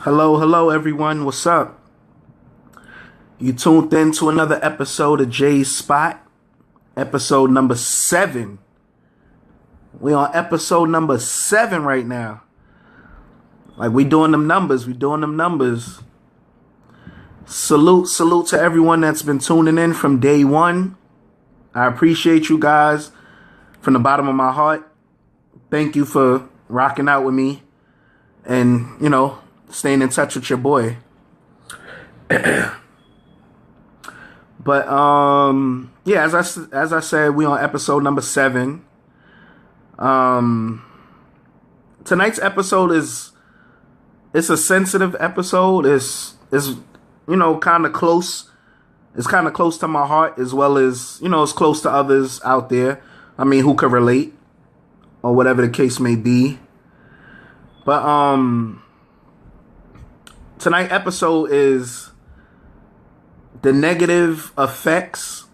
Hello, hello, everyone. What's up? You tuned in to another episode of Jay's Spot, episode number 7. We on episode number 7 right now. Like we doing them numbers. We doing them numbers. Salute to everyone that's been tuning in from day one. I appreciate you guys from the bottom of my heart. Thank you for rocking out with me and, staying in touch with your boy. But yeah, as I said, we on episode number 7. Tonight's episode it's a sensitive episode. It's kind of close. It's kind of close to my heart, as well as it's close to others out there. I mean, who could relate or whatever the case may be. But tonight's episode is the negative effects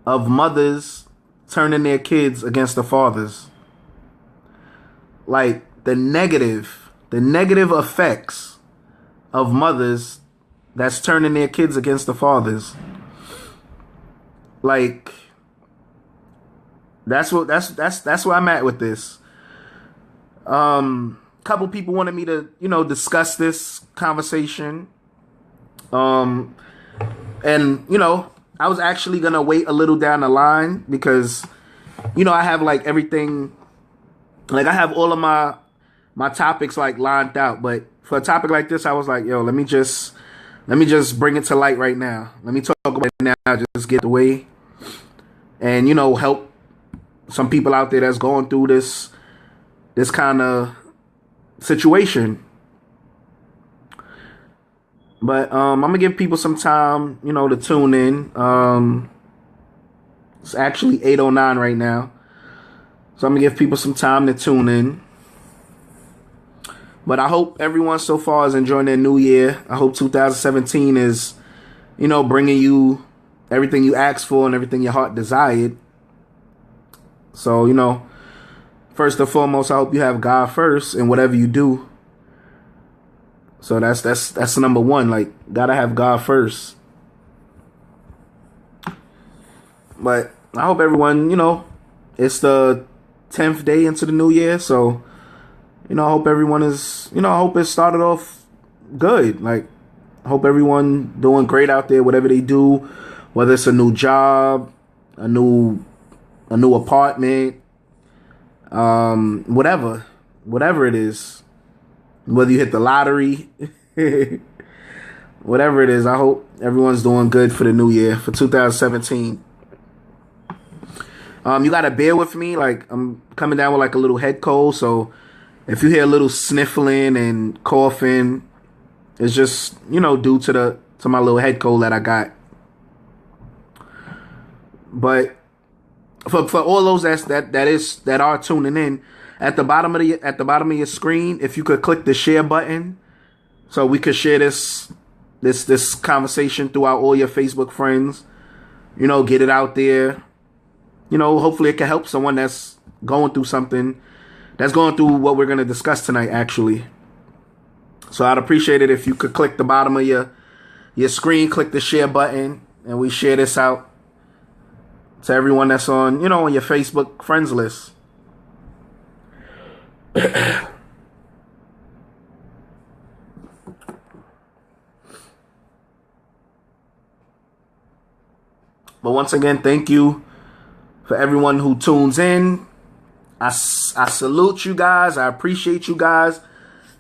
of mothers turning their kids against the fathers. Like the negative effects of mothers that's turning their kids against the fathers. Like that's where I'm at with this. Couple people wanted me to, discuss this conversation. And I was actually gonna wait a little down the line because, I have like everything, like I have all of my topics like lined out. But for a topic like this, I was like, let me just bring it to light right now. Let me talk about it now, just get the way, and help some people out there that's going through this kind of situation. But I'm gonna give people some time, to tune in. It's actually 8:09 right now, so I'm gonna give people some time to tune in. But I hope everyone so far is enjoying their new year. I hope 2017 is, bringing you everything you asked for and everything your heart desired. So, first and foremost, I hope you have God first in whatever you do. So that's number one. Like, gotta have God first. But I hope everyone, it's the 10th day into the new year. So, I hope everyone is, I hope it started off good. Like, I hope everyone doing great out there, whatever they do, whether it's a new job, a new apartment, whatever it is. Whether you hit the lottery, whatever it is, I hope everyone's doing good for the new year, for 2017. You got to bear with me. Like, I'm coming down with like a little head cold. So if you hear a little sniffling and coughing, it's just, due to my little head cold that I got. But for all those that are tuning in, at the bottom of your screen, if you could click the share button, so we could share this conversation throughout all your Facebook friends. Get it out there. Hopefully it can help someone that's going through something, that's going through what we're gonna discuss tonight, actually. So I'd appreciate it if you could click the bottom of your screen, click the share button, and we share this out to everyone that's on, on your Facebook friends list. But once again, thank you for everyone who tunes in. I salute you guys. I appreciate you guys.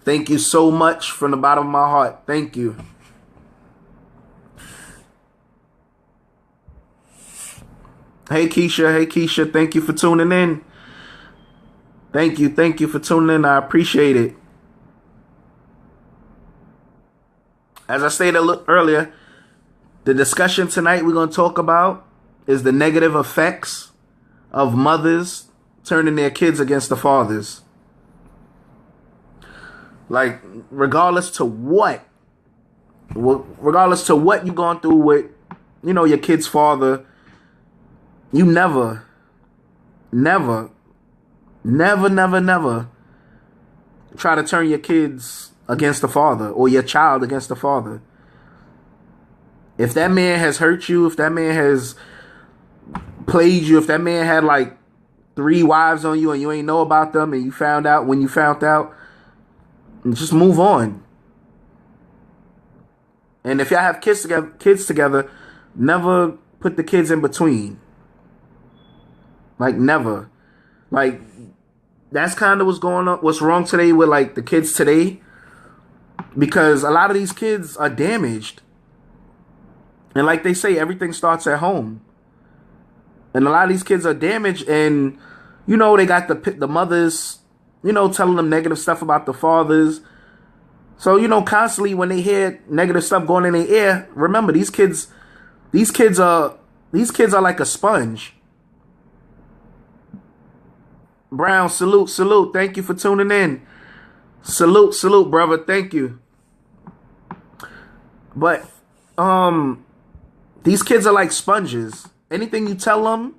Thank you so much from the bottom of my heart. Thank you. Hey Keisha, thank you for tuning in. Thank you for tuning in. I appreciate it. As I stated earlier, the discussion tonight we're going to talk about is the negative effects of mothers turning their kids against the fathers. Like, regardless to what you've gone through with, your kid's father, you never try to turn your kids against the father, or your child against the father. If that man has hurt you, if that man has played you, if that man had like 3 wives on you and you ain't know about them and you found out when you found out, just move on. And if y'all have kids together, never put the kids in between. Like never. Like that's kind of what's going on. What's wrong today with like the kids today? Because a lot of these kids are damaged. And like they say, everything starts at home. And a lot of these kids are damaged, and you know they got the mothers, you know, telling them negative stuff about the fathers. So you know, constantly when they hear negative stuff going in their ear, remember these kids are like a sponge. Brown, salute. Thank you for tuning in. Salute, brother. Thank you. But these kids are like sponges. Anything you tell them,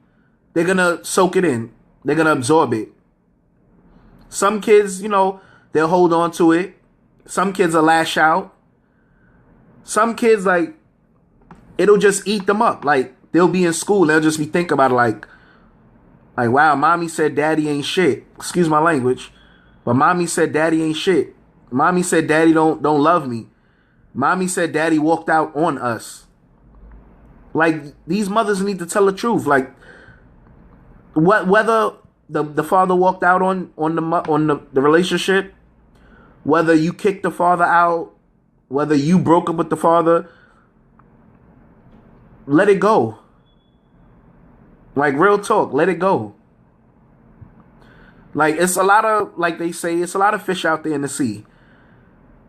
they're gonna soak it in. They're gonna absorb it. Some kids, you know, they'll hold on to it. Some kids will lash out. Some kids, like, it'll just eat them up. Like, they'll be in school, they'll just be thinking about it like, wow, mommy said daddy ain't shit. Excuse my language. But mommy said daddy ain't shit. Mommy said daddy don't love me. Mommy said daddy walked out on us. Like, these mothers need to tell the truth. Like, whether the father walked out on the relationship, whether you kicked the father out, whether you broke up with the father, let it go. Like, real talk, let it go. Like, it's a lot of, like they say, it's a lot of fish out there in the sea.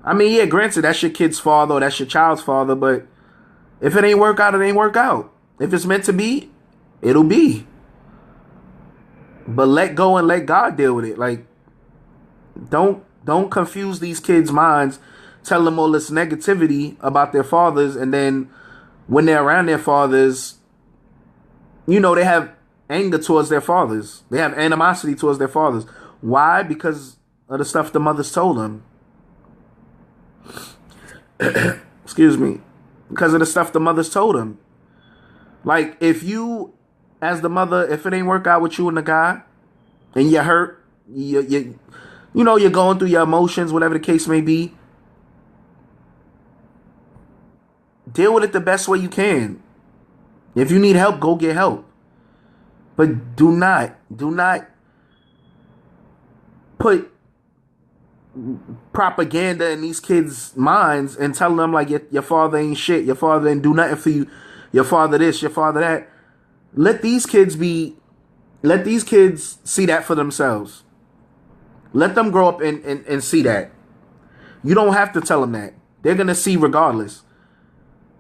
I mean, yeah, granted, that's your kid's father or that's your child's father, but if it ain't work out, it ain't work out. If it's meant to be, it'll be. But let go and let God deal with it. Like, don't confuse these kids' minds, tell them all this negativity about their fathers, and then when they're around their fathers, you know, they have anger towards their fathers. They have animosity towards their fathers. Why? Because of the stuff the mothers told them. Excuse me. Because of the stuff the mothers told them. Like, if you, as the mother, if it ain't work out with you and the guy, and you're hurt, you know, you're going through your emotions, whatever the case may be, deal with it the best way you can. If you need help, go get help. But do not put propaganda in these kids' minds and tell them like your father ain't shit, your father ain't do nothing for you, your father this, your father that. Let these kids see that for themselves. Let them grow up and see that. You don't have to tell them that. They're gonna see regardless.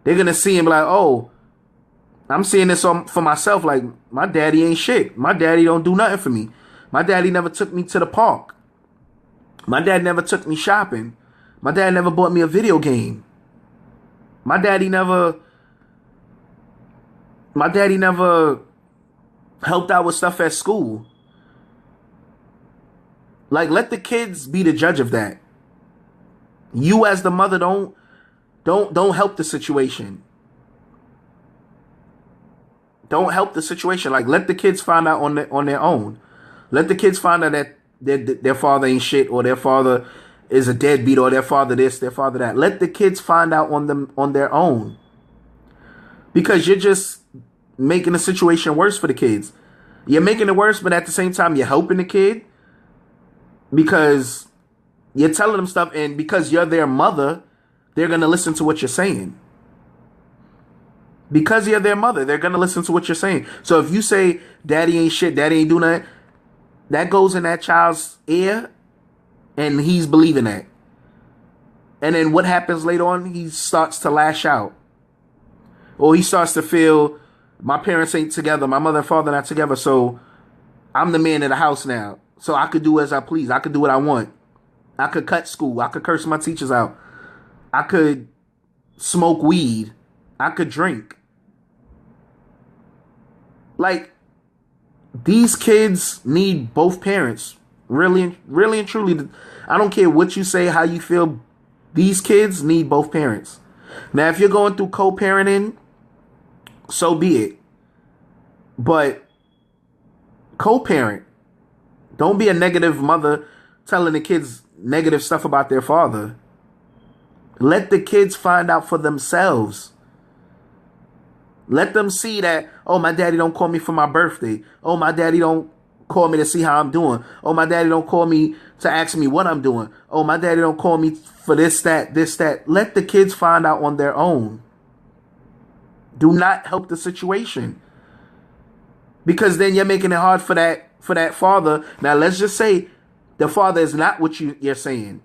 They're gonna see and be like, oh, I'm seeing this for myself. Like, my daddy ain't shit. My daddy don't do nothing for me. My daddy never took me to the park. My dad never took me shopping. My dad never bought me a video game. My daddy never helped out with stuff at school. Like, let the kids be the judge of that. You as the mother don't help the situation. Don't help the situation. Like, let the kids find out on their own. Let the kids find out that their father ain't shit, or their father is a deadbeat, or their father this, their father that. Let the kids find out on their own. Because you're just making the situation worse for the kids. You're making it worse, but at the same time, you're helping the kid. Because you're telling them stuff, and because you're their mother, they're going to listen to what you're saying. Because you're their mother, they're going to listen to what you're saying. So if you say, daddy ain't shit, daddy ain't doing nothing, that goes in that child's ear, and he's believing that. And then what happens later on? He starts to lash out. Or he starts to feel, my parents ain't together, my mother and father not together, so I'm the man of the house now. So I could do as I please. I could do what I want. I could cut school. I could curse my teachers out. I could smoke weed. I could drink. Like, these kids need both parents. Really, really and truly, I don't care what you say, how you feel. These kids need both parents. Now, if you're going through co-parenting, so be it. But co-parent. Don't be a negative mother telling the kids negative stuff about their father. Let the kids find out for themselves. Let them see that, oh, my daddy don't call me for my birthday. Oh, my daddy don't call me to see how I'm doing. Oh, my daddy don't call me to ask me what I'm doing. Oh, my daddy don't call me for this, that, this, that. Let the kids find out on their own. Do not help the situation. Because then you're making it hard for that father. Now, let's just say the father is not what you're saying.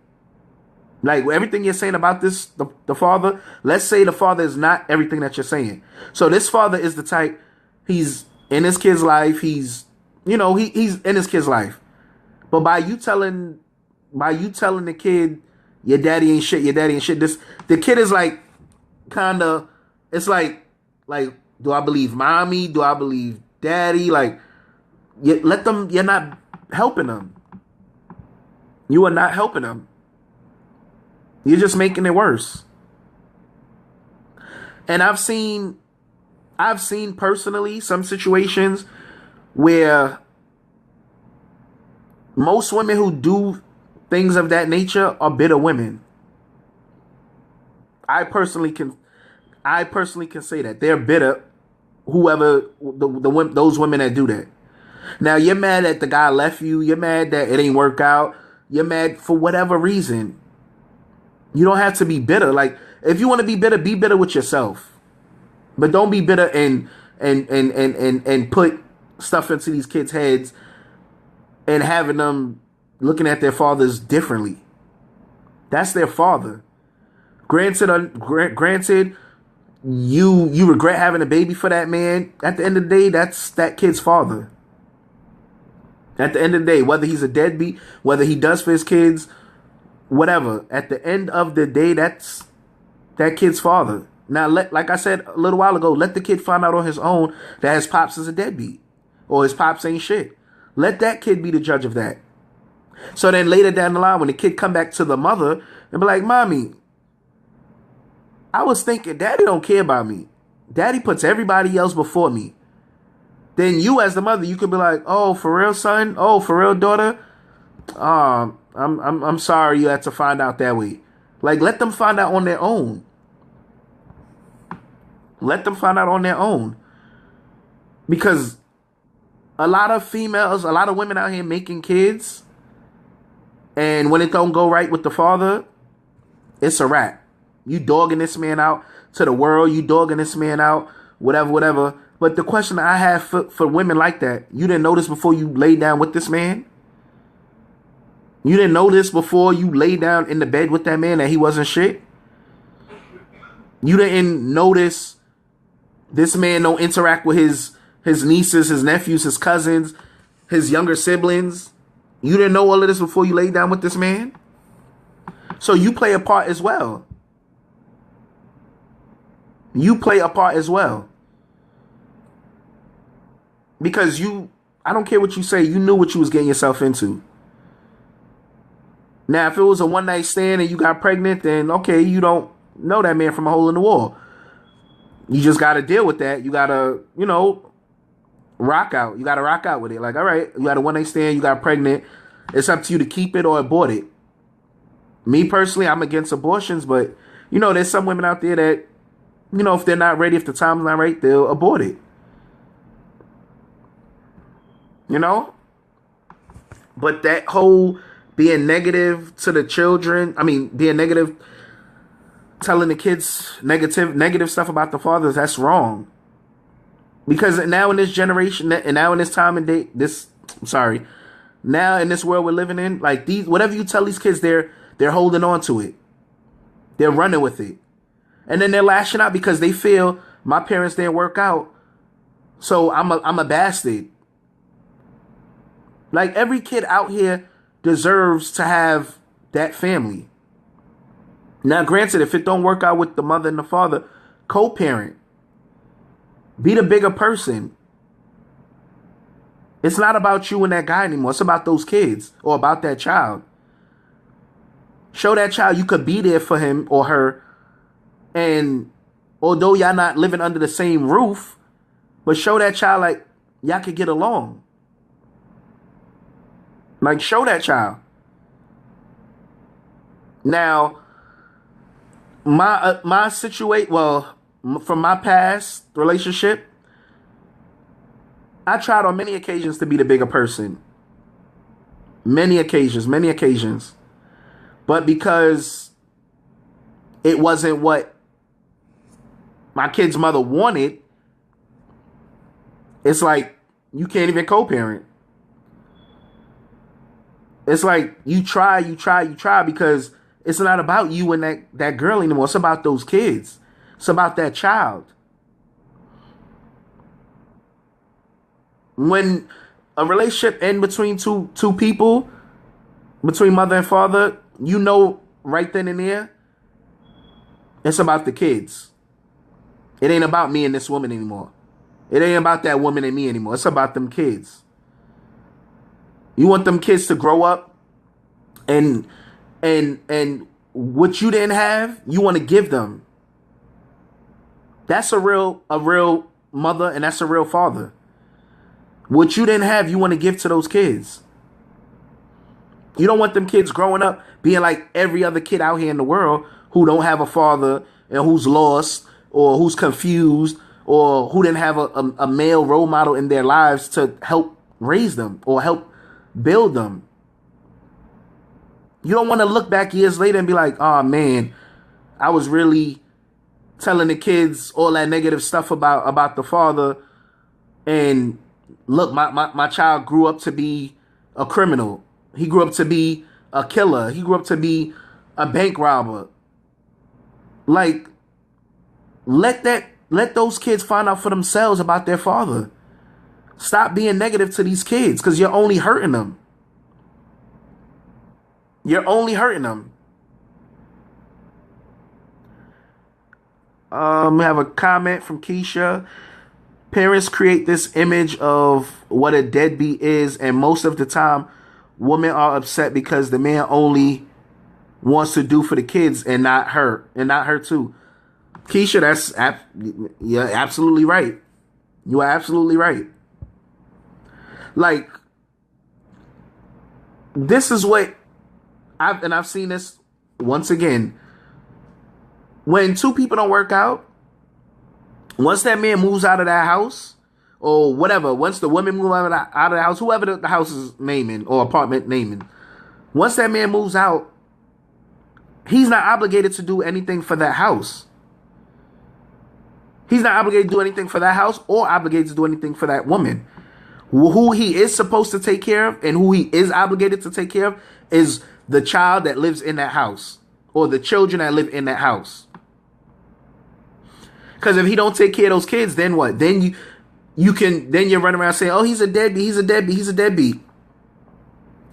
Like everything you're saying about this, the father, let's say the father is not everything that you're saying. So this father is the type, he's in his kid's life. He's in his kid's life. But by you telling the kid, your daddy ain't shit, the kid is like, kind of, it's like, do I believe mommy? Do I believe daddy? Like, you're not helping them. You are not helping them. You're just making it worse. And I've seen personally some situations where most women who do things of that nature are bitter women. I personally can say that they're bitter. Whoever those women that do that. Now you're mad that the guy left you. You're mad that it ain't work out. You're mad for whatever reason. You don't have to be bitter. Like, if you want to be bitter with yourself. But don't be bitter and put stuff into these kids' heads and having them looking at their fathers differently. That's their father. Granted, you regret having a baby for that man. At the end of the day, that's that kid's father. At the end of the day, whether he's a deadbeat, whether he does for his kids, whatever. At the end of the day, that's that kid's father. Now, like I said a little while ago, let the kid find out on his own that his pops is a deadbeat or his pops ain't shit. Let that kid be the judge of that. So then later down the line, when the kid come back to the mother and be like, mommy, I was thinking daddy don't care about me. Daddy puts everybody else before me. Then you as the mother, you could be like, oh, for real, son? Oh, for real, daughter? I'm sorry you had to find out that way. Like, let them find out on their own. Let them find out on their own. Because a lot of women out here making kids, and when it don't go right with the father, it's a wrap. You dogging this man out to the world. You dogging this man out, whatever. But the question I have for women like that, you didn't know this before you laid down with this man? You didn't know this before you laid down in the bed with that man that he wasn't shit? You didn't notice this man don't interact with his nieces, his nephews, his cousins, his younger siblings? You didn't know all of this before you laid down with this man? So you play a part as well. You play a part as well. Because I don't care what you say, you knew what you was getting yourself into. Now, if it was a one-night stand and you got pregnant, then okay, you don't know that man from a hole in the wall. You just got to deal with that. You got to, rock out. You got to rock out with it. Like, all right, you got a one-night stand, you got pregnant. It's up to you to keep it or abort it. Me personally, I'm against abortions, but, there's some women out there that, if they're not ready, if the time's not right, they'll abort it. But that whole being negative to the children, being negative, telling the kids negative stuff about the fathers, that's wrong. Because now in this generation, and now in this time and day, now in this world we're living in, like whatever you tell these kids, they're holding on to it. They're running with it. And then they're lashing out because they feel my parents didn't work out, so I'm a bastard. Like, every kid out here deserves to have that family. Now, granted, if it don't work out with the mother and the father, co-parent. Be the bigger person. It's not about you and that guy anymore. It's about those kids or about that child. Show that child you could be there for him or her. And although y'all not living under the same roof, but show that child like y'all could get along. Like show that child. Now, my situation, well, from my past relationship, I tried on many occasions to be the bigger person. Many occasions. But because it wasn't what my kid's mother wanted, it's like you can't even co-parent. It's like you try because it's not about you and that girl anymore. It's about those kids. It's about that child. When a relationship ends between two people, between mother and father, you know right then and there, it's about the kids. It ain't about me and this woman anymore. It ain't about that woman and me anymore. It's about them kids. You want them kids to grow up and what you didn't have, you want to give them. That's a real mother and that's a real father. What you didn't have, you want to give to those kids. You don't want them kids growing up being like every other kid out here in the world who don't have a father and who's lost or who's confused or who didn't have a male role model in their lives to help raise them or help build them. You don't want to look back years later and be like, oh man, I was really telling the kids all that negative stuff about the father, and look, my child grew up to be a criminal. He grew up to be a killer. He grew up to be a bank robber. Like, let those kids find out for themselves about their father. Stop being negative to these kids because you're only hurting them. You're only hurting them. We have a comment from Keisha. Parents create this image of what a deadbeat is, and most of the time, women are upset because the man only wants to do for the kids and not her too. Keisha, you're absolutely right. You are absolutely right. Like, this is what I've seen this once again. When two people don't work out, once that man moves out of that house or whatever, once the woman moves out of the house, whoever the house is naming or apartment naming, once that man moves out, he's not obligated to do anything for that house. He's not obligated to do anything for that house or obligated to do anything for that woman. Who he is supposed to take care of and who he is obligated to take care of is the child that lives in that house or the children that live in that house. Because if he don't take care of those kids, then what? Then you're running around saying, oh, he's a deadbeat.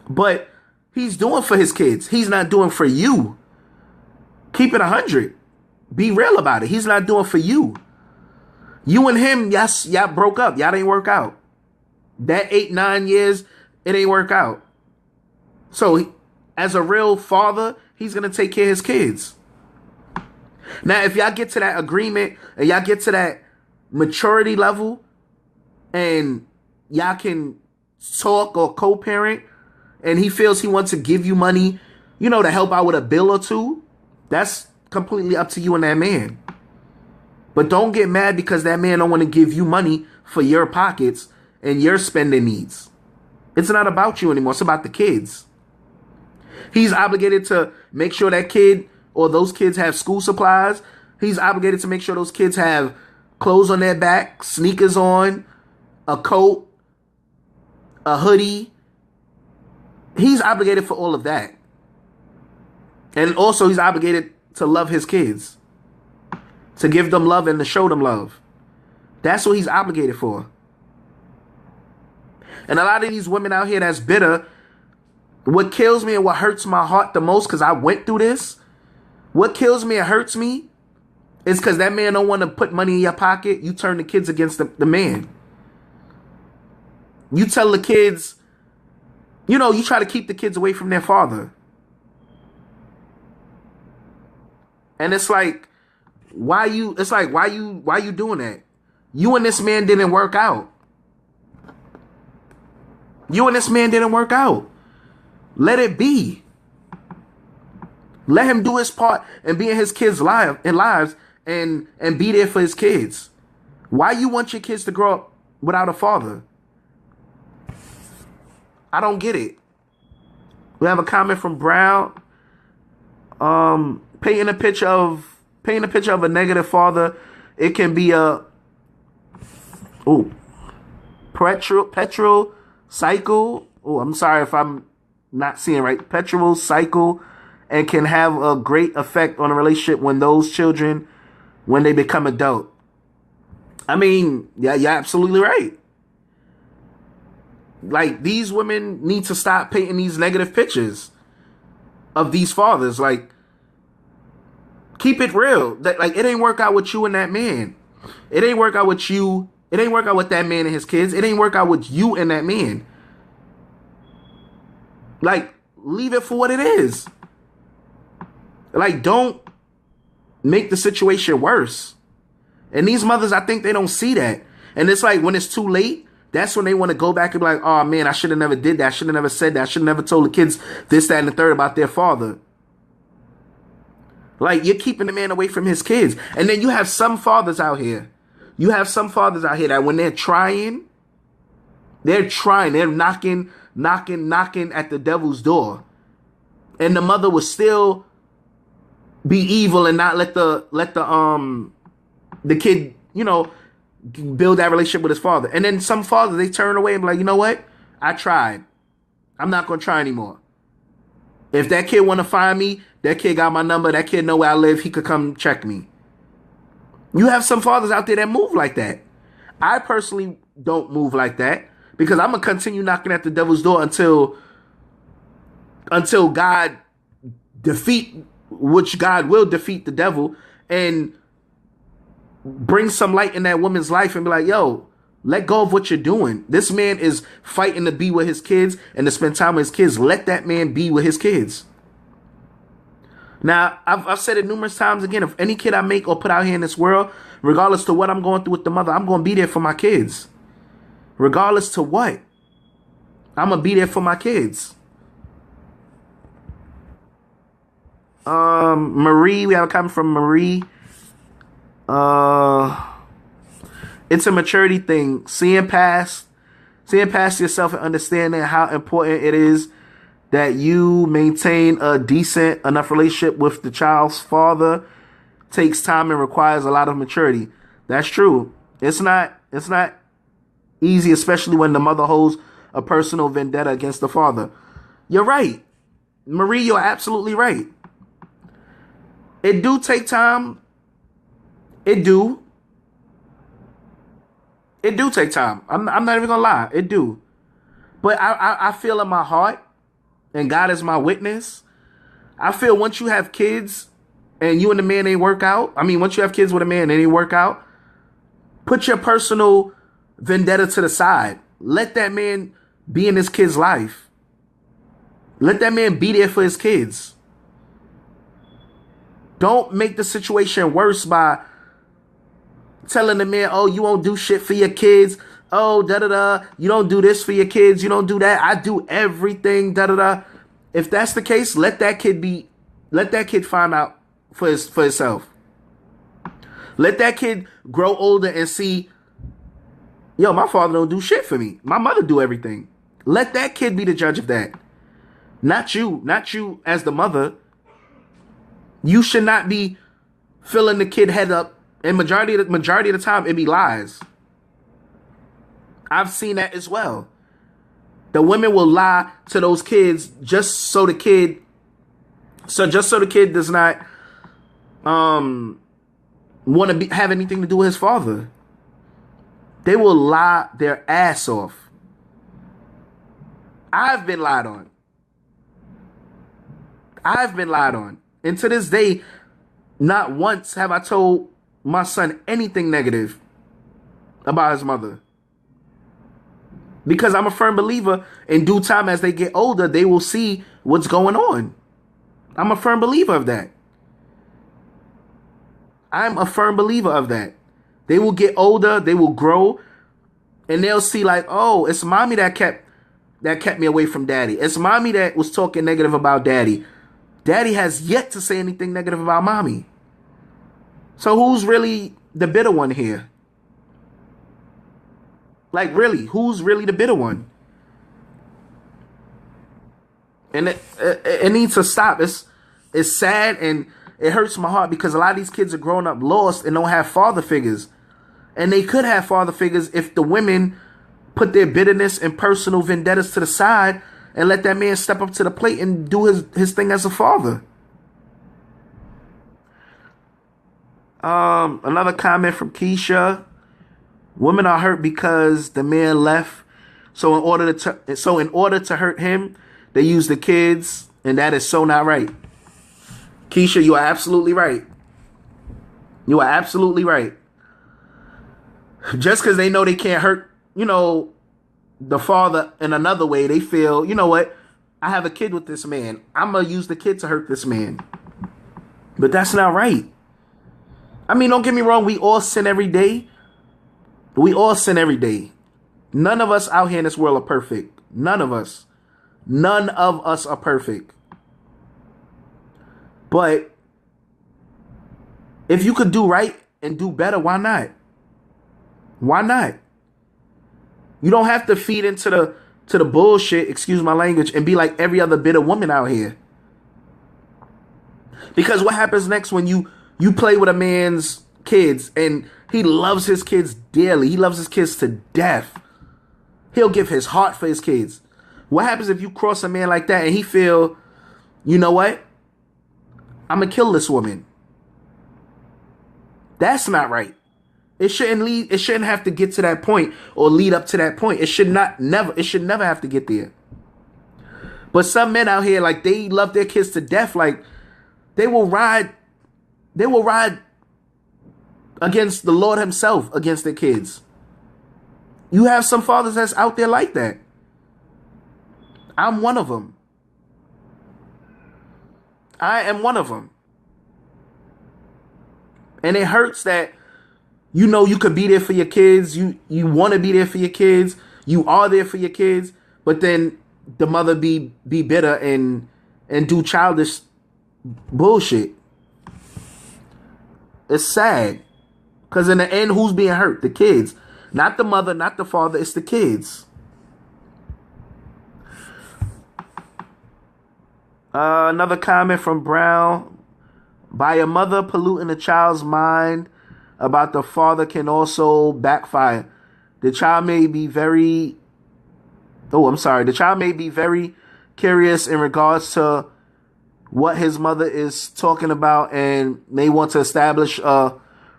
But he's doing for his kids. He's not doing for you. Keep it 100. Be real about it. He's not doing for you. You and him, y'all broke up. Y'all didn't work out. That 8-9 years, it ain't work out. So as a real father, he's going to take care of his kids. Now, if y'all get to that agreement and y'all get to that maturity level and y'all can talk or co-parent and he feels he wants to give you money, to help out with a bill or two, that's completely up to you and that man. But don't get mad because that man don't want to give you money for your pockets and your spending needs. It's not about you anymore. It's about the kids. He's obligated to make sure that kid or those kids have school supplies. He's obligated to make sure those kids have clothes on their back, sneakers on, a coat, a hoodie. He's obligated for all of that. And also he's obligated to love his kids, to give them love and to show them love. That's what he's obligated for. And a lot of these women out here that's bitter, what kills me and what hurts my heart the most, because I went through this, what kills me and hurts me is because that man don't want to put money in your pocket. You turn the kids against the man. You tell the kids, you try to keep the kids away from their father. And it's like, why you doing that? You and this man didn't work out. You and this man didn't work out. Let it be. Let him do his part and be in his kids' lives and be there for his kids. Why you want your kids to grow up without a father? I don't get it. We have a comment from Brown. Painting a picture of a negative father. It can be a petrol cycle. Oh, I'm sorry if I'm not seeing right. Petrol cycle, and can have a great effect on a relationship when those children, when they become adult. I mean, yeah, you're absolutely right. Like, these women need to stop painting these negative pictures of these fathers. Like, keep it real. Like, it ain't work out with you and that man. It ain't work out with you. It ain't work out with that man and his kids. It ain't work out with you and that man. Like, leave it for what it is. Like, don't make the situation worse. And these mothers, I think they don't see that. And it's like, when it's too late, that's when they want to go back and be like, oh man, I should have never did that. I should have never said that. I should have never told the kids this, that, and the third about their father. Like, you're keeping the man away from his kids. And then you have some fathers out here. That when they're trying, they're knocking at the devil's door. And the mother will still be evil and not let the kid, build that relationship with his father. And then some fathers, they turn away and be like, you know what? I tried. I'm not going to try anymore. If that kid want to find me, that kid got my number, that kid know where I live, he could come check me. You have some fathers out there that move like that. I personally don't move like that, because I'm going to continue knocking at the devil's door until God God will defeat the devil and bring some light in that woman's life and be like, yo, let go of what you're doing. This man is fighting to be with his kids and to spend time with his kids. Let that man be with his kids. Now, I've said it numerous times again. If any kid I make or put out here in this world, regardless to what I'm going through with the mother, I'm going to be there for my kids. Regardless to what, I'm going to be there for my kids. Marie, we have a comment from Marie. It's a maturity thing. Seeing past yourself and understanding how important it is that you maintain a decent enough relationship with the child's father takes time and requires a lot of maturity. That's true. It's not easy, especially when the mother holds a personal vendetta against the father. You're right. Marie, you're absolutely right. It do take time. It do take time. I'm not even gonna lie. It do. But I feel in my heart, and God is my witness, I feel once you have kids and you and the man ain't work out, once you have kids with a man and they ain't work out, put your personal vendetta to the side. Let that man be in his kid's life. Let that man be there for his kids. Don't make the situation worse by telling the man, oh, you won't do shit for your kids. Oh, da-da-da. You don't do this for your kids. You don't do that. I do everything, da-da-da. If that's the case, let that kid find out for himself. Let that kid grow older and see, yo, my father don't do shit for me. My mother do everything. Let that kid be the judge of that. Not you as the mother. You should not be filling the kid head up. And majority of the time, it be lies. I've seen that as well. The women will lie to those kids just so the kid does not want to have anything to do with his father. They will lie their ass off. I've been lied on. And to this day, not once have I told my son anything negative about his mother. Because I'm a firm believer in due time as they get older, they will see what's going on. I'm a firm believer of that. I'm a firm believer of that. They will get older, they will grow, and they'll see like, oh, it's mommy that kept me away from daddy. It's mommy that was talking negative about daddy. Daddy has yet to say anything negative about mommy. So who's really the bitter one here? Like, really, who's really the bitter one? And it needs to stop. It's sad and it hurts my heart because a lot of these kids are growing up lost and don't have father figures. And they could have father figures if the women put their bitterness and personal vendettas to the side and let that man step up to the plate and do his thing as a father. Another comment from Keisha. Women are hurt because the man left. So in order to hurt him, they use the kids, and that is so not right. Keisha, you are absolutely right. You are absolutely right. Just because they know they can't hurt, the father in another way, they feel, you know what? I have a kid with this man. I'm going to use the kid to hurt this man. But that's not right. I mean, don't get me wrong. We all sin every day. We all sin every day. None of us out here in this world are perfect. None of us. None of us are perfect. But if you could do right and do better, why not? Why not? You don't have to feed into the bullshit, excuse my language, and be like every other bitter woman out here. Because what happens next when you play with a man's kids and he loves his kids dearly. He loves his kids to death. He'll give his heart for his kids. What happens if you cross a man like that and he feel, you know what? I'm going to kill this woman. That's not right. It shouldn't have to get to that point or lead up to that point. It should never have to get there. But some men out here, like, they love their kids to death. Like, they will ride against the Lord himself against their kids. You have some fathers that's out there like that. I'm one of them. I am one of them. And it hurts that you could be there for your kids. You want to be there for your kids. You are there for your kids. But then the mother be bitter and do childish bullshit. It's sad. Because in the end, who's being hurt? The kids. Not the mother, not the father. It's the kids. Another comment from Brown. By a mother polluting a child's mind about the father can also backfire. The child may be very curious in regards to what his mother is talking about and may want to establish a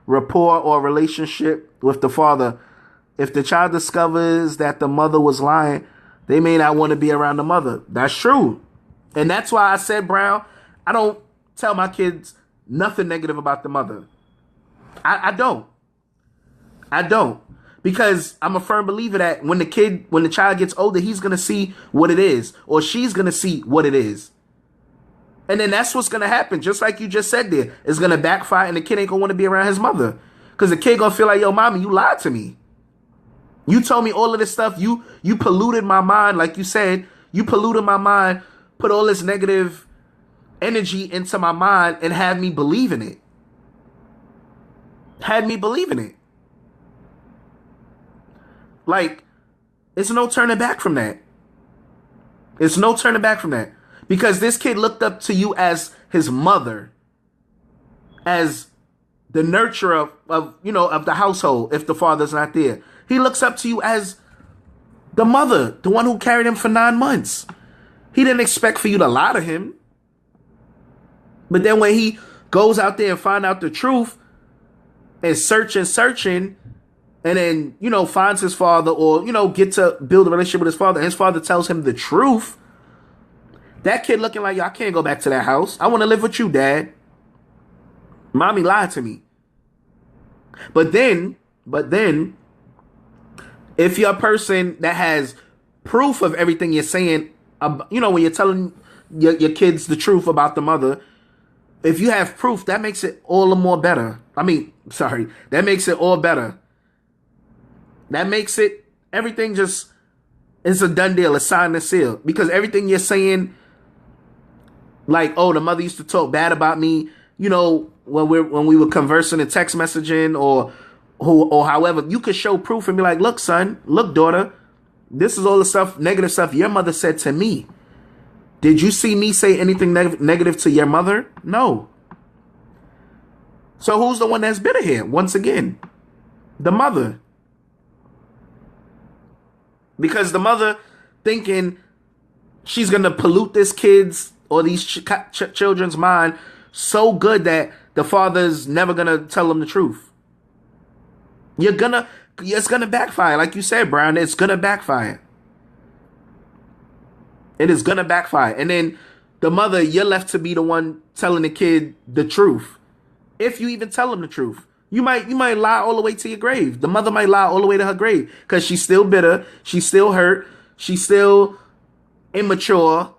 rapport or relationship with the father. If the child discovers that the mother was lying, they may not want to be around the mother. That's true. And that's why I said, Brown, I don't tell my kids nothing negative about the mother. I don't. Because I'm a firm believer that when the child gets older, he's going to see what it is, or she's going to see what it is. And then that's what's going to happen. Just like you just said there, it's going to backfire and the kid ain't going to want to be around his mother. Because the kid going to feel like, yo, mommy, you lied to me. You told me all of this stuff. You polluted my mind. Like you said, you polluted my mind, put all this negative energy into my mind and had me believe in it. Like, it's no turning back from that. Because this kid looked up to you as his mother, as the nurturer of the household if the father's not there. He looks up to you as the mother, the one who carried him for 9 months. He didn't expect for you to lie to him. But then when he goes out there and find out the truth and searching, and then, finds his father or, get to build a relationship with his father, and his father tells him the truth, that kid looking like, yo, I can't go back to that house. I want to live with you, Dad. Mommy lied to me. But then, If you're a person that has proof of everything you're saying, when you're telling your kids the truth about the mother, if you have proof, that makes it all the more better. That makes it all better. That makes it, everything just, it's a done deal, a signed and sealed. Because everything you're saying, like, oh, the mother used to talk bad about me, when we were conversing in text messaging or however, you could show proof and be like, look, son, look, daughter, this is all the stuff, negative stuff your mother said to me. Did you see me say anything negative to your mother? No. So who's the one that's bitter here? Once again, the mother. Because the mother thinking she's going to pollute this kid's or these children's mind so good that the father's never going to tell them the truth. It's going to backfire. Like you said, Brown, it's going to backfire. It is going to backfire. And then the mother, you're left to be the one telling the kid the truth. If you even tell him the truth. You might lie all the way to your grave. The mother might lie all the way to her grave because she's still bitter. She's still hurt. She's still immature.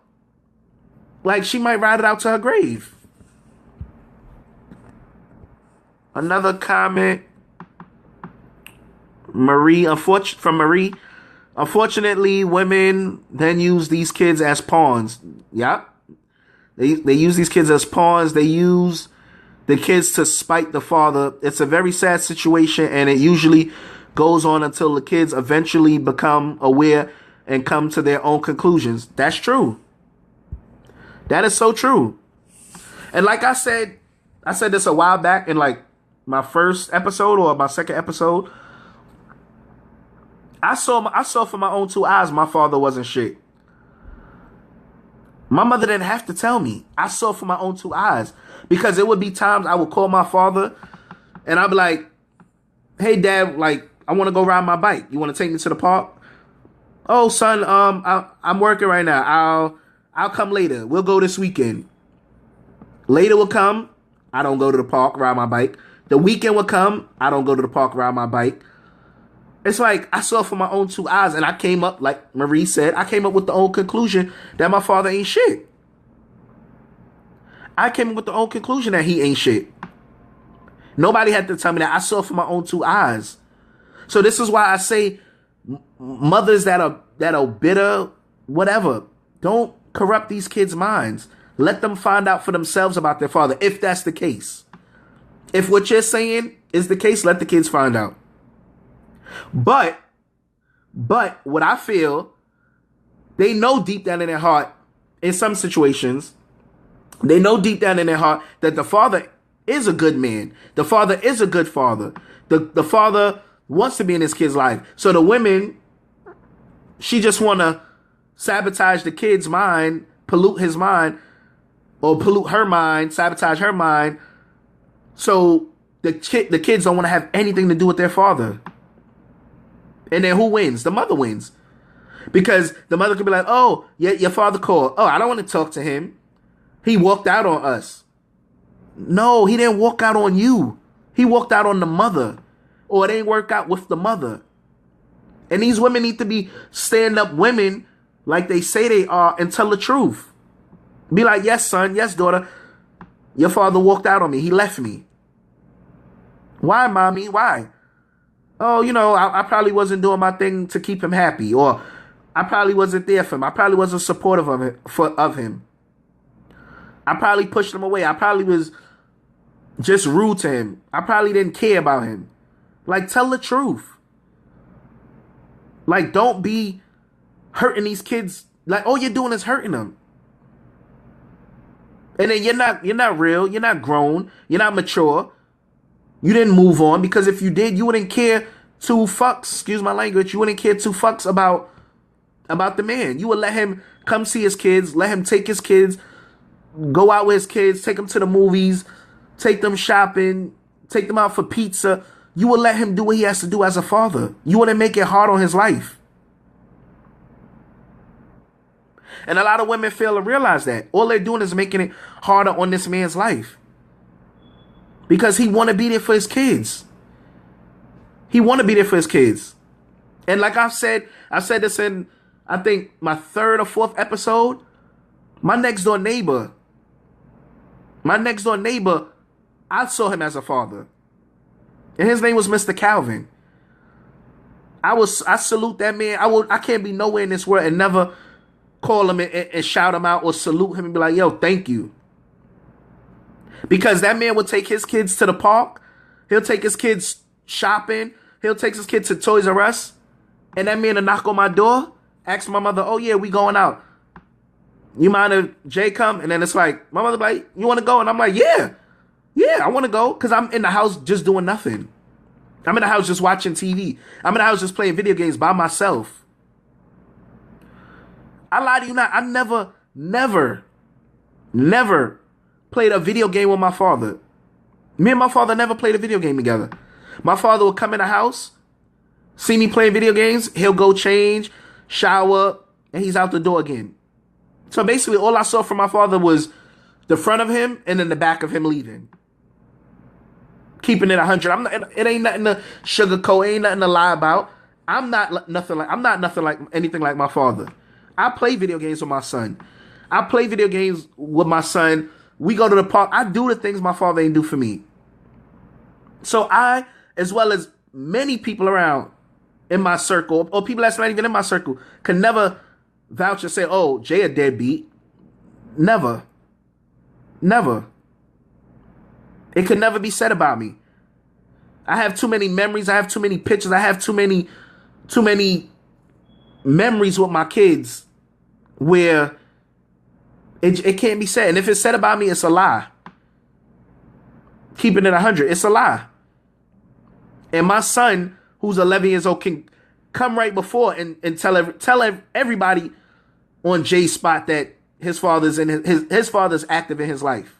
Like, she might ride it out to her grave. Another comment. From Marie. Unfortunately, women then use these kids as pawns. Yeah. They use these kids as pawns. They use the kids to spite the father. It's a very sad situation, and it usually goes on until the kids eventually become aware and come to their own conclusions. That's true. That is so true. And like I said this a while back in like my first episode or my second episode. I saw for my own two eyes my father wasn't shit. My mother didn't have to tell me. I saw for my own two eyes. Because it would be times I would call my father and I'd be like, hey, Dad, like, I want to go ride my bike. You want to take me to the park? Oh, son, I'm working right now. I'll come later. We'll go this weekend. Later will come. I don't go to the park, ride my bike. The weekend will come. I don't go to the park, ride my bike. It's like I saw for my own two eyes, and I came up, like Marie said, I came up with the old conclusion that my father ain't shit. I came up with the old conclusion that he ain't shit. Nobody had to tell me that. I saw for my own two eyes. So this is why I say mothers that are bitter, whatever, don't corrupt these kids' minds. Let them find out for themselves about their father, if that's the case. If what you're saying is the case, let the kids find out. But what I feel, they know deep down in their heart, in some situations, they know deep down in their heart that the father is a good man. The father is a good father. The father wants to be in his kid's life. So the women, she just want to sabotage the kid's mind, pollute his mind, or pollute her mind, sabotage her mind. So the kids don't want to have anything to do with their father. And then who wins? The mother wins. Because the mother could be like, oh, yeah, your father called. Oh, I don't want to talk to him. He walked out on us. No, he didn't walk out on you. He walked out on the mother. Or it ain't work out with the mother. And these women need to be stand-up women like they say they are and tell the truth. Be like, yes, son, yes, daughter. Your father walked out on me. He left me. Why, mommy? Why? Oh, I probably wasn't doing my thing to keep him happy. Or I probably wasn't there for him. I probably wasn't supportive of him. I probably pushed him away. I probably was just rude to him. I probably didn't care about him. Like, tell the truth. Like, don't be hurting these kids. Like, all you're doing is hurting them. And then you're not real. You're not grown. You're not mature. You didn't move on, because if you did, you wouldn't care two fucks, excuse my language, you wouldn't care two fucks about the man. You would let him come see his kids, let him take his kids, go out with his kids, take them to the movies, take them shopping, take them out for pizza. You would let him do what he has to do as a father. You wouldn't make it hard on his life. And a lot of women fail to realize that. All they're doing is making it harder on this man's life. Because he want to be there for his kids. He want to be there for his kids. And like I said this in, I think, my third or fourth episode. My next door neighbor, I saw him as a father. And his name was Mr. Calvin. I salute that man. I can't be nowhere in this world and never call him and shout him out or salute him and be like, yo, thank you. Because that man will take his kids to the park. He'll take his kids shopping. He'll take his kids to Toys R Us. And that man will knock on my door, ask my mother, oh yeah, we going out. You mind if Jay come? And then it's like, my mother be like, you want to go? And I'm like, yeah, I want to go. Because I'm in the house just doing nothing. I'm in the house just watching TV. I'm in the house just playing video games by myself. I lie to you not. I never played a video game with my father. Me and my father never played a video game together. My father would come in the house, see me playing video games. He'll go change, shower, and he's out the door again. So basically, all I saw from my father was the front of him and then the back of him leaving. Keeping it 100. It ain't nothing to sugarcoat. Ain't nothing to lie about. I'm not nothing like anything like my father. I play video games with my son. I play video games with my son. We go to the park. I do the things my father ain't do for me. So I, as well as many people around in my circle, or people that's not even in my circle, can never vouch and say, oh, Jay a deadbeat. Never. It could never be said about me. I have too many memories. I have too many pictures. I have too many memories with my kids where it can't be said. And if it's said about me, it's a lie. Keeping it 100, it's a lie. And my son, who's 11 years old, can come right before and tell everybody on Jay's spot that his father's active in his life.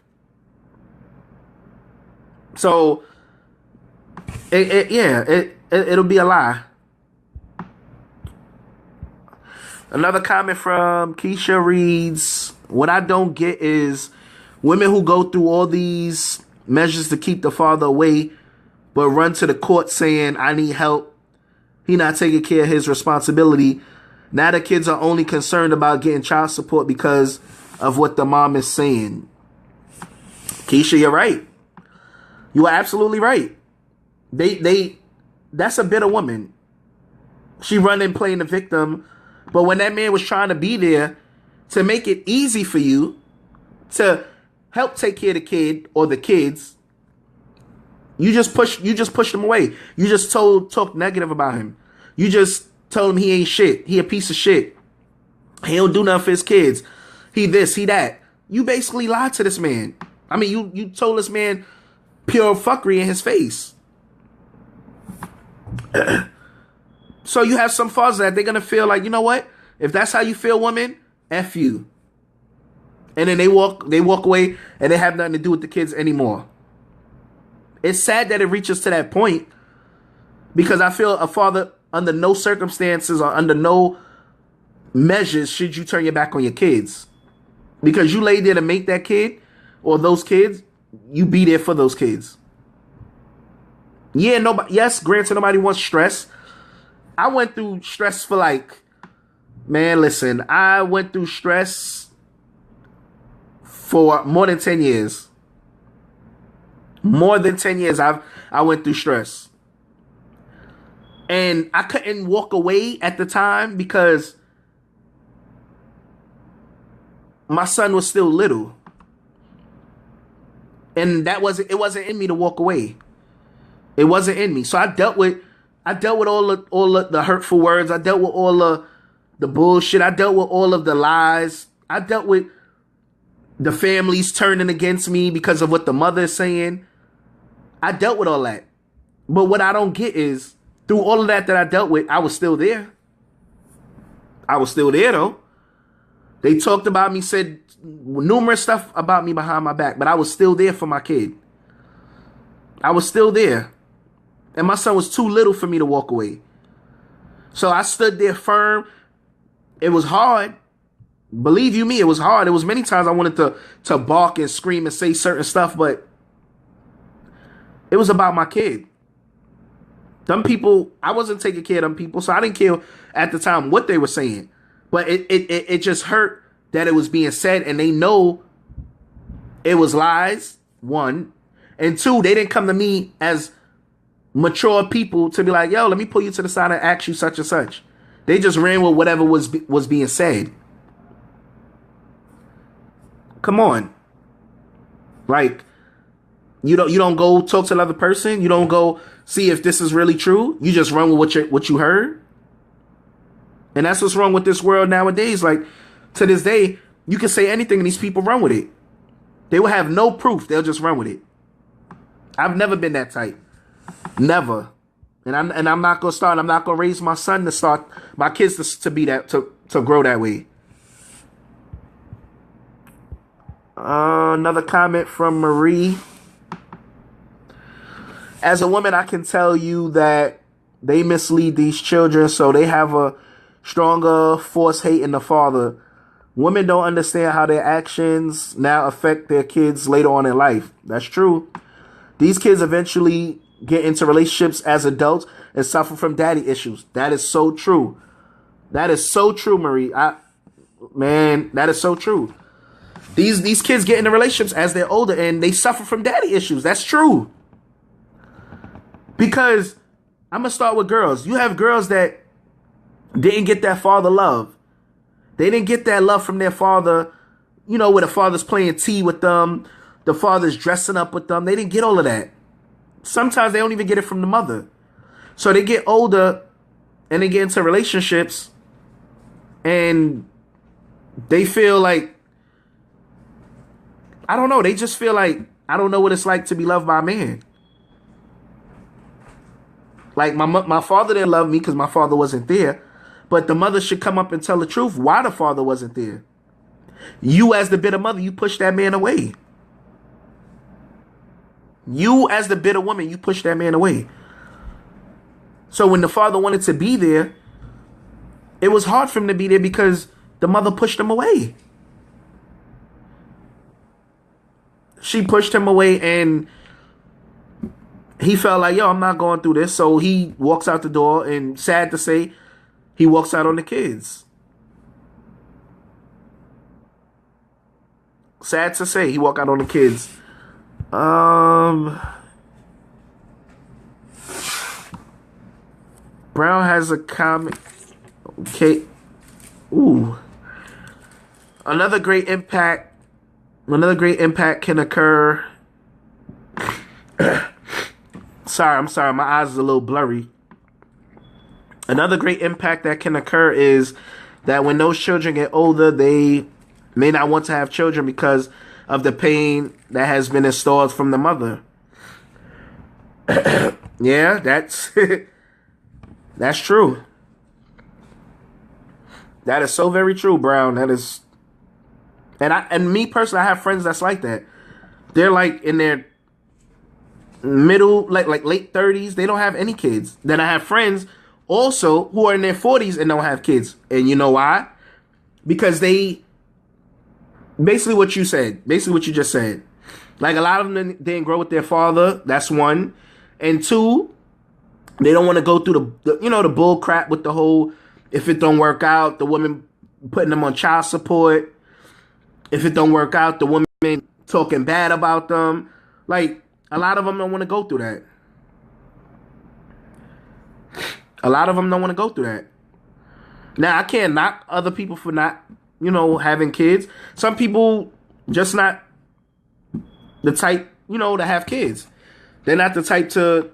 So, it'll be a lie. Another comment from Keisha reads, what I don't get is women who go through all these measures to keep the father away, but run to the court saying, I need help. He not taking care of his responsibility. Now the kids are only concerned about getting child support because of what the mom is saying. Keisha, you're right. You are absolutely right. That's a bitter woman. She running playing the victim, but when that man was trying to be there to make it easy for you to help take care of the kid or the kids, you just pushed him away. You just talked negative about him. You just told him he ain't shit. He a piece of shit. He don't do nothing for his kids. He this, he that. You basically lied to this man. I mean, you told this man pure fuckery in his face. So you have some fathers that they're going to feel like, you know what? If that's how you feel, woman, F you. And then they walk away and they have nothing to do with the kids anymore. It's sad that it reaches to that point because I feel a father under no circumstances or under no measures should you turn your back on your kids. Because you lay there to make that kid or those kids, you be there for those kids. Yeah, granted, nobody wants stress. I went through stress for I went through stress for more than 10 years. More than 10 years I went through stress. And I couldn't walk away at the time because my son was still little. And it wasn't in me to walk away. It wasn't in me. So I dealt with all the hurtful words. I dealt with all the bullshit. I dealt with all of the lies. I dealt with the families turning against me because of what the mother is saying. I dealt with all that. But what I don't get is through all of that I dealt with, I was still there. I was still there though. They talked about me, said numerous stuff about me behind my back, but I was still there for my kid. I was still there. And my son was too little for me to walk away. So I stood there firm. It was hard. Believe you me, it was hard. It was many times I wanted to bark and scream and say certain stuff, but it was about my kid. Them people, I wasn't taking care of them people, so I didn't care at the time what they were saying. But it just hurt that it was being said, and they know it was lies, one. And two, they didn't come to me as mature people to be like, yo, let me pull you to the side and ask you such and such. They just ran with whatever was being said. Come on. Like, you don't go talk to another person. You don't go see if this is really true. You just run with what you heard. And that's what's wrong with this world nowadays. Like, to this day, you can say anything and these people run with it. They will have no proof. They'll just run with it. I've never been that type. Never. And I'm not gonna start. I'm not gonna raise my son to start my kids to be that to grow that way. Another comment from Marie. As a woman, I can tell you that they mislead these children, so they have a stronger force hate in the father. Women don't understand how their actions now affect their kids later on in life. That's true. These kids eventually get into relationships as adults and suffer from daddy issues. That is so true. That is so true, Marie. Man, that is so true. These kids get into relationships as they're older and they suffer from daddy issues. That's true. Because I'm going to start with girls. You have girls that didn't get that father love. They didn't get that love from their father, you know, where the father's playing tea with them, the father's dressing up with them. They didn't get all of that. Sometimes they don't even get it from the mother. So they get older and they get into relationships and they feel like, I don't know, they just feel like, I don't know what it's like to be loved by a man. Like my father didn't love me because my father wasn't there. But the mother should come up and tell the truth why the father wasn't there. You as the bitter mother, you push that man away. You as the bitter woman, you push that man away. So when the father wanted to be there, it was hard for him to be there because the mother pushed him away. She pushed him away and he felt like, yo, I'm not going through this. So he walks out the door and sad to say, he walks out on the kids. Sad to say, he walked out on the kids. Brown has a comment. Okay. Ooh. Another great impact can occur. I'm sorry. My eyes is a little blurry. Another great impact that can occur is that when those children get older, they may not want to have children because of the pain that has been installed from the mother. Yeah, that's that's true. That is so very true, Brown. That is, and me personally, I have friends that's like that. They're like in their middle, like late 30s. They don't have any kids. Then I have friends also who are in their 40s and don't have kids. And you know why? Because they, basically what you just said. Like a lot of them didn't grow with their father. That's one. And two, they don't want to go through the bull crap with the whole, if it don't work out, the woman putting them on child support. If it don't work out, the woman talking bad about them. Like, a lot of them don't want to go through that. A lot of them don't want to go through that. Now, I can't knock other people for not, having kids. Some people just not the type, to have kids. They're not the type to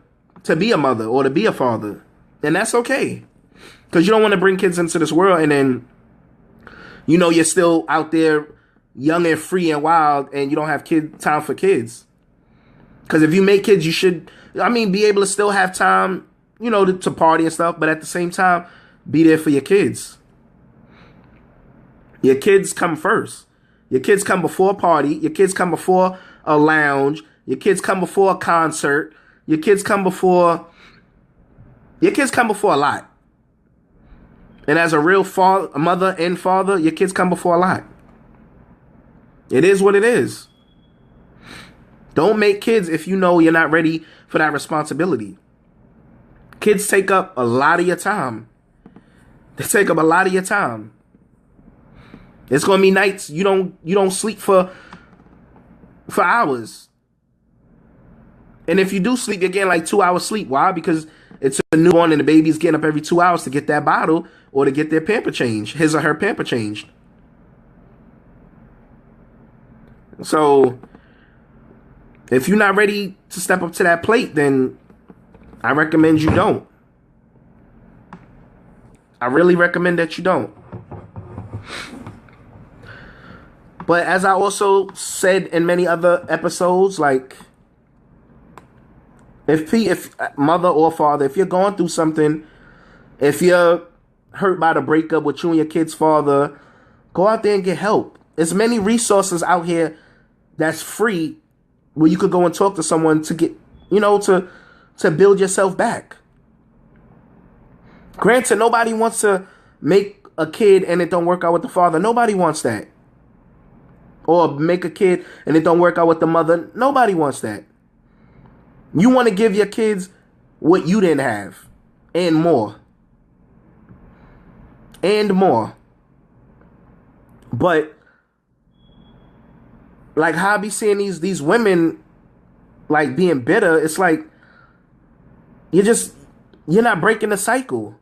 be a mother or to be a father. And that's okay. Because you don't want to bring kids into this world and then, you're still out there young and free and wild and you don't have time for kids. Because if you make kids, you should, be able to still have time, to party and stuff. But at the same time, be there for your kids. Your kids come first. Your kids come before a party. Your kids come before a lounge. Your kids come before a concert. Your kids come before a lot. And as a real mother and father, your kids come before a lot. It is what it is. Don't make kids if you know you're not ready for that responsibility. Kids take up a lot of your time. They take up a lot of your time. It's gonna be nights you don't sleep for hours. And if you do sleep, you're getting like 2 hours sleep. Why? Because it's a newborn and the baby's getting up every 2 hours to get that bottle or to get their pamper changed, his or her pamper changed. So if you're not ready to step up to that plate, then I recommend you don't. I really recommend that you don't. But as I also said in many other episodes, like, if mother or father, if you're going through something, if you're hurt by the breakup with you and your kid's father, go out there and get help. There's many resources out here that's free where you could go and talk to someone to get, to build yourself back. Granted, nobody wants to make a kid and it don't work out with the father. Nobody wants that. Or make a kid and it don't work out with the mother. Nobody wants that. You want to give your kids what you didn't have and more. And more. But like how I be seeing these women like being bitter, it's like you're not breaking the cycle.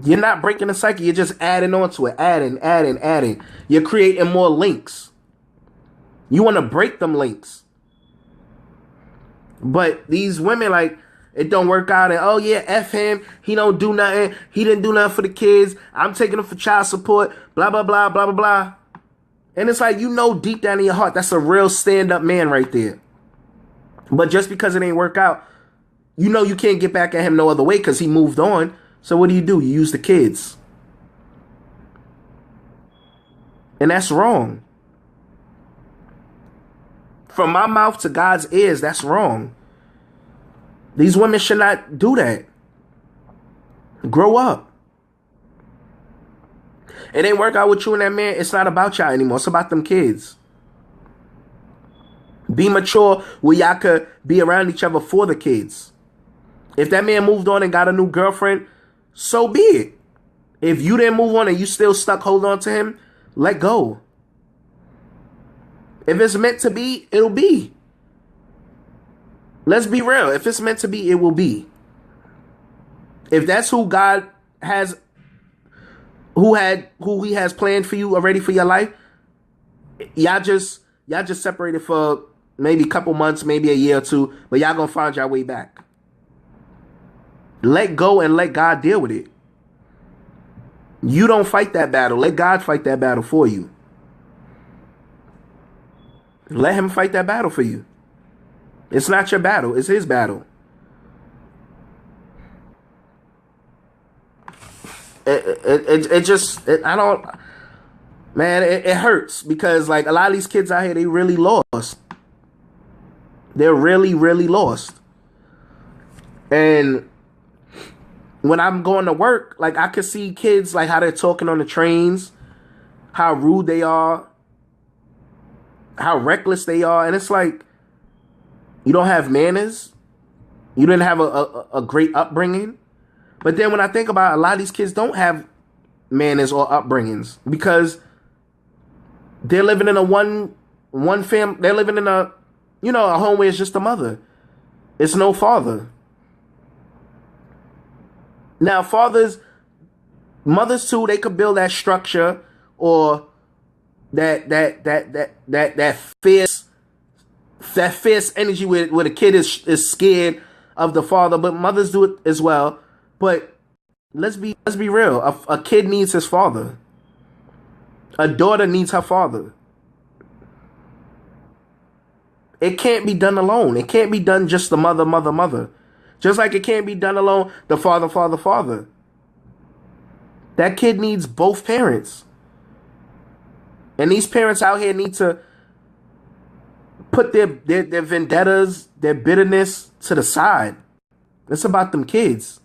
You're not breaking the cycle. You're just adding on to it. Adding. You're creating more links. You want to break them links. But these women, like, it don't work out. And, oh, yeah, F him. He don't do nothing. He didn't do nothing for the kids. I'm taking him for child support. Blah, blah, blah, blah, blah, blah. And it's like, deep down in your heart, that's a real stand-up man right there. But just because it ain't work out, you can't get back at him no other way because he moved on. So what do? You use the kids. And that's wrong. From my mouth to God's ears, that's wrong. These women should not do that. Grow up. It ain't work out with you and that man. It's not about y'all anymore. It's about them kids. Be mature where y'all could be around each other for the kids. If that man moved on and got a new girlfriend, so be it. If you didn't move on and you still stuck holding on to him, let go. If it's meant to be, it'll be. Let's be real. If it's meant to be, it will be. If that's who God has, who he has planned for you already for your life, y'all just separated for maybe a couple months, maybe a year or two, but y'all gonna find your way back. Let go and let God deal with it. You don't fight that battle. Let God fight that battle for you. Let him fight that battle for you. It's not your battle. It's his battle. It hurts because like a lot of these kids out here, they really lost. They're really, really lost. And when I'm going to work, like I could see kids like how they're talking on the trains, how rude they are, how reckless they are. And it's like, you don't have manners. You didn't have a great upbringing. But then when I think about it, a lot of these kids don't have manners or upbringings because they're living in a one family. They're living in a home where it's just a mother. It's no father. Now, mothers too, they could build that structure or that fierce energy where the kid is scared of the father, but mothers do it as well. But let's be real. A kid needs his father. A daughter needs her father. It can't be done alone. It can't be done just the mother. Just like it can't be done alone, the father. That kid needs both parents. And these parents out here need to put their vendettas, their bitterness to the side. It's about them kids.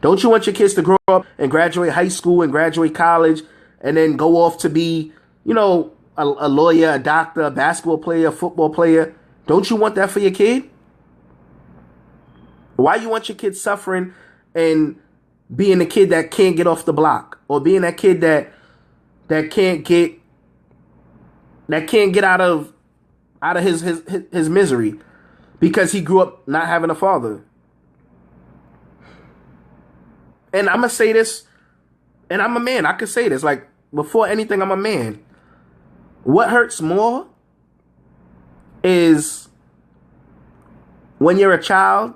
Don't you want your kids to grow up and graduate high school and graduate college and then go off to be, a lawyer, a doctor, a basketball player, a football player? Don't you want that for your kid? Why you want your kid suffering and being the kid that can't get off the block, or being that kid that can't get out of his misery because he grew up not having a father? And I'm gonna say this, and I'm a man. I could say this, like, before anything, I'm a man. What hurts more is when you're a child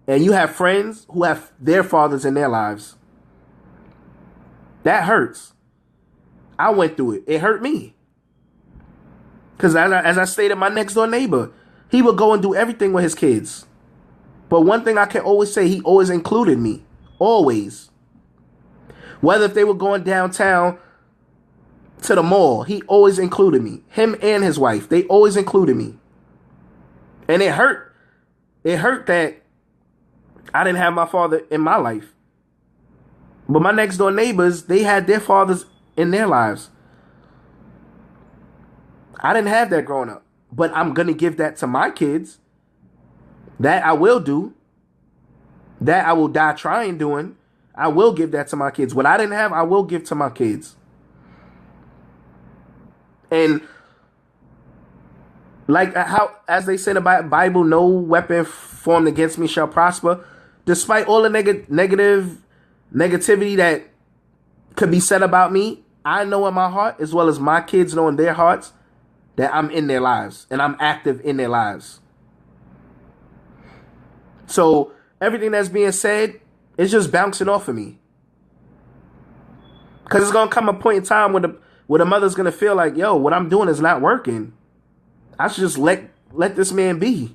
and you have friends who have their fathers in their lives. That hurts. I went through it. It hurt me. Because as I stated, my next door neighbor, he would go and do everything with his kids. But one thing I can always say, he always included me. Always. Whether if they were going downtown to the mall, he always included me. Him and his wife, they always included me. And it hurt. It hurt that I didn't have my father in my life. But my next door neighbors, they had their fathers in their lives. I didn't have that growing up. But I'm going to give that to my kids. That I will do. That I will die trying doing. I will give that to my kids. What I didn't have, I will give to my kids. And like how, as they say in the Bible, no weapon formed against me shall prosper. Despite all the negativity that could be said about me, I know in my heart, as well as my kids know in their hearts, that I'm in their lives and I'm active in their lives. So everything that's being said is just bouncing off of me. Because it's going to come a point in time where the mother's going to feel like, yo, what I'm doing is not working. I should just let this man be.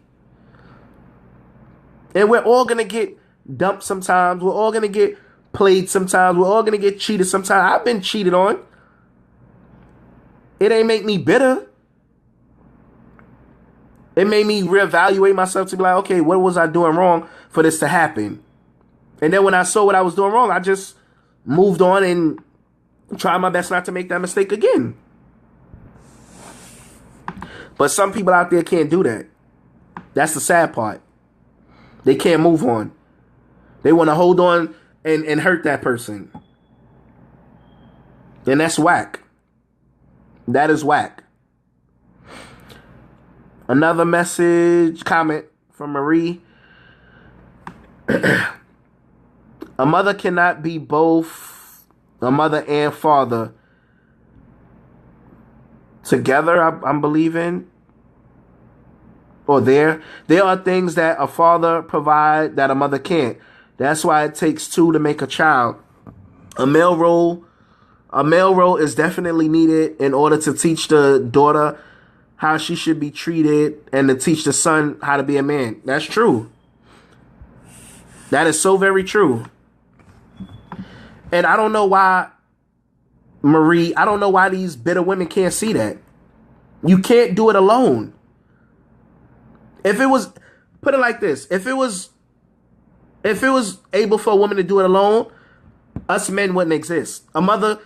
And we're all going to get dumped sometimes. We're all going to get played sometimes. We're all going to get cheated sometimes. I've been cheated on. It ain't make me bitter. It made me reevaluate myself to be like, okay, what was I doing wrong for this to happen? And then when I saw what I was doing wrong, I just moved on and tried my best not to make that mistake again. But some people out there can't do that. That's the sad part. They can't move on. They want to hold on and hurt that person. And that's whack. That is whack. Another comment from Marie. A mother cannot be both a mother and father together, I'm believing. Or there are things that a father provide that a mother can't. That's why it takes two to make a child. A male role is definitely needed in order to teach the daughter how she should be treated and to teach the son how to be a man. That's true. That is so very true. And I don't know why, Marie, I don't know why these bitter women can't see that. You can't do it alone. If it was, put it like this, if it was able for a woman to do it alone, us men wouldn't exist. A mother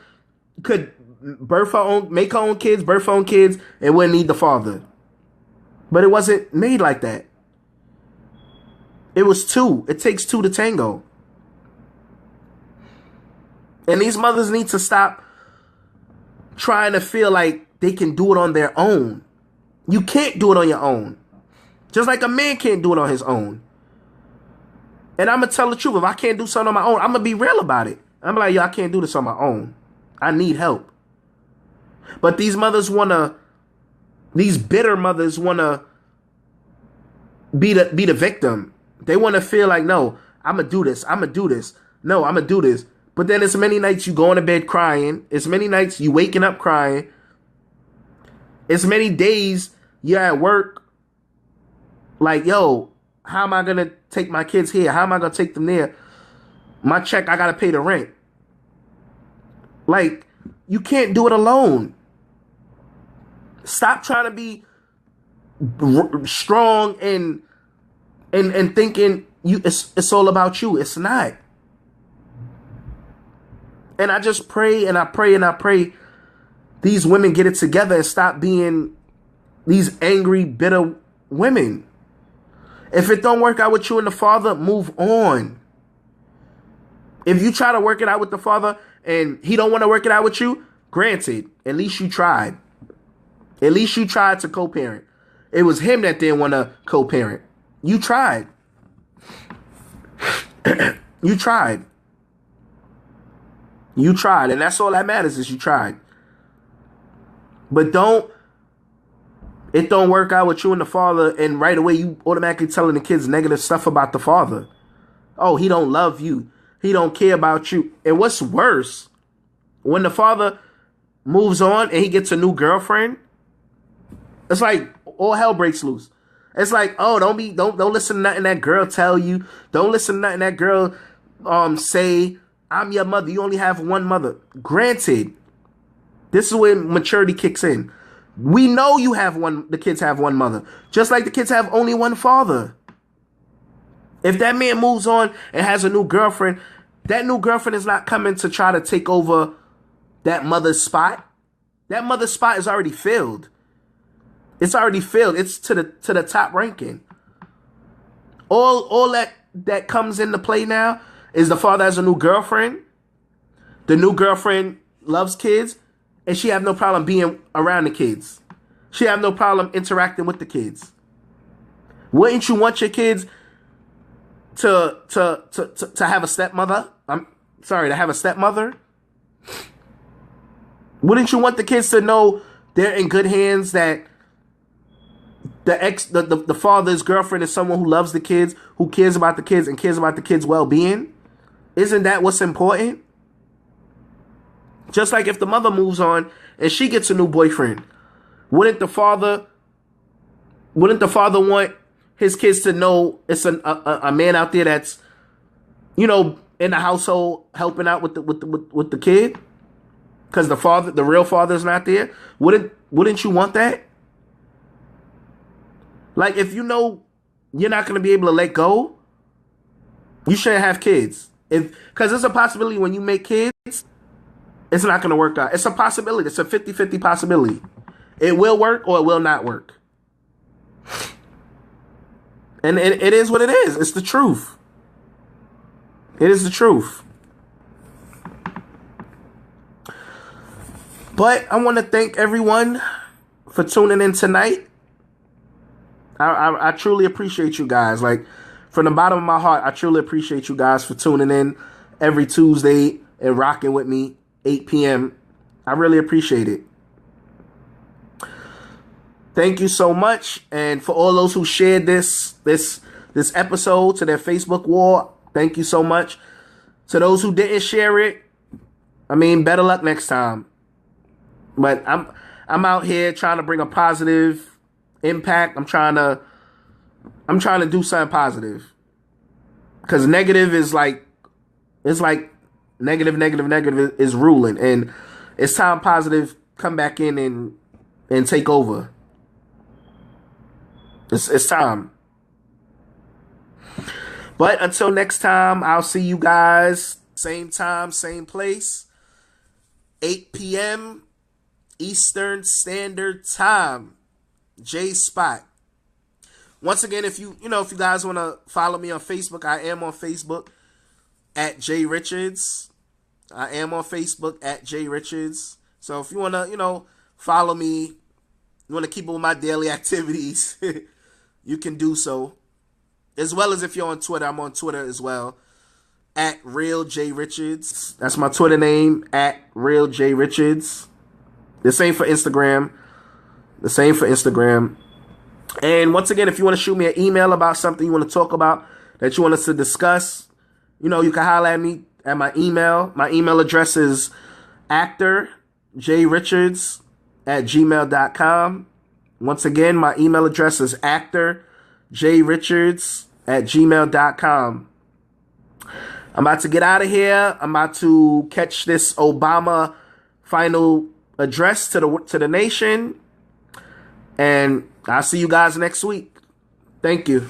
could make her own kids, birth her own kids, and wouldn't need the father. But it wasn't made like that. It was two. It takes two to tango. And these mothers need to stop trying to feel like they can do it on their own. You can't do it on your own. Just like a man can't do it on his own. And I'm going to tell the truth. If I can't do something on my own, I'm going to be real about it. I'm like, yo, I can't do this on my own. I need help. But these bitter mothers want to be the victim. They want to feel like, no, I'm going to do this. I'm going to do this. No, I'm going to do this. But then it's many nights you going to bed crying. It's many nights you waking up crying. It's many days you're at work like, yo, how am I going to take my kids here? How am I going to take them there? My check, I got to pay the rent. Like, you can't do it alone. Stop trying to be strong and thinking it's all about you. It's not. And I just pray and I pray and I pray these women get it together and stop being these angry, bitter women. If it don't work out with you and the father, move on. If you try to work it out with the father and he don't want to work it out with you, granted, at least you tried. At least you tried to co-parent. It was him that didn't want to co-parent. You tried. You tried. You tried. And that's all that matters is you tried. But it don't work out with you and the father, and right away you automatically telling the kids negative stuff about the father. Oh, he don't love you. He don't care about you. And what's worse, when the father moves on and he gets a new girlfriend, it's like all hell breaks loose. It's like, oh, don't listen to nothing that girl tell you. Don't listen to nothing that girl say. I'm your mother. You only have one mother. Granted, this is when maturity kicks in. We know the kids have one mother. Just like the kids have only one father. If that man moves on and has a new girlfriend, that new girlfriend is not coming to try to take over that mother's spot. That mother's spot is already filled. It's already filled. It's to the top ranking. All that comes into play now is the father has a new girlfriend. The new girlfriend loves kids, and she have no problem being around the kids. She have no problem interacting with the kids. Wouldn't you want your kids to have a stepmother? To have a stepmother? Wouldn't you want the kids to know they're in good hands, that the father's girlfriend is someone who loves the kids, who cares about the kids and cares about the kids' well-being? Isn't that what's important? Just like if the mother moves on and she gets a new boyfriend, wouldn't the father want his kids to know it's a man out there that's, in the household helping out with the kid? Because the real father's not there. Wouldn't you want that? Like, if you know you're not going to be able to let go, you shouldn't have kids. Because there's a possibility when you make kids, it's not going to work out. It's a possibility. It's a 50-50 possibility. It will work or it will not work. And it is what it is. It's the truth. It is the truth. But I want to thank everyone for tuning in tonight. I truly appreciate you guys. Like, from the bottom of my heart, I truly appreciate you guys for tuning in every Tuesday and rocking with me, 8 p.m. I really appreciate it. Thank you so much. And for all those who shared this episode to their Facebook wall, thank you so much. To those who didn't share it, better luck next time. But I'm out here trying to bring a positive impact. I'm trying to do something positive. Because negative is like, it's like negative is ruling. And it's time positive come back in and take over. It's time. But until next time, I'll see you guys same time, same place, 8 p.m. Eastern Standard Time. J Spot. Once again, if you guys want to follow me on Facebook, I am on Facebook at J Richards. I am on Facebook at J Richards. So if you want to, follow me, you want to keep up with my daily activities, you can do so. As well as if you're on Twitter, I'm on Twitter as well, at Real J Richards. That's my Twitter name, at Real J Richards. The same for Instagram. And once again, if you want to shoot me an email about something you want to talk about, that you want us to discuss, you can holler at me at my email. My email address is actorjrichards@gmail.com. Once again, my email address is actorjrichards@gmail.com. I'm about to get out of here. I'm about to catch this Obama final address to the nation. And I'll see you guys next week. Thank you.